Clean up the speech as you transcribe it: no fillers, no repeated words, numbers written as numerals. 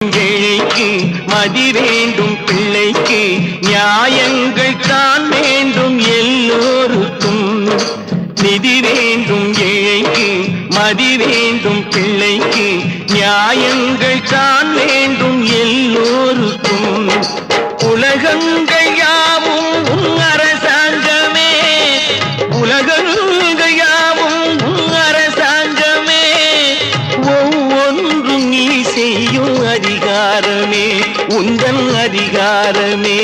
ஏழைக்கு மதி வேண்டும், பிள்ளைக்கு நியாயங்கள் தான் வேண்டும், எல்லோருக்கும் நிதி வேண்டும். ஏழைக்கு மதி வேண்டும், பிள்ளைக்கு நியாயங்கள் தான் வேண்டும், எல்லோருக்கும். உலகங்கள் யாவும் உன் அரசாங்கமே, உலகங்கள் யாவும் உன் அரசாங்கமே, ஒவ்வொன்றும் நீ செய்யும் அதிகாரமே உந்தன் அதிகாரமே.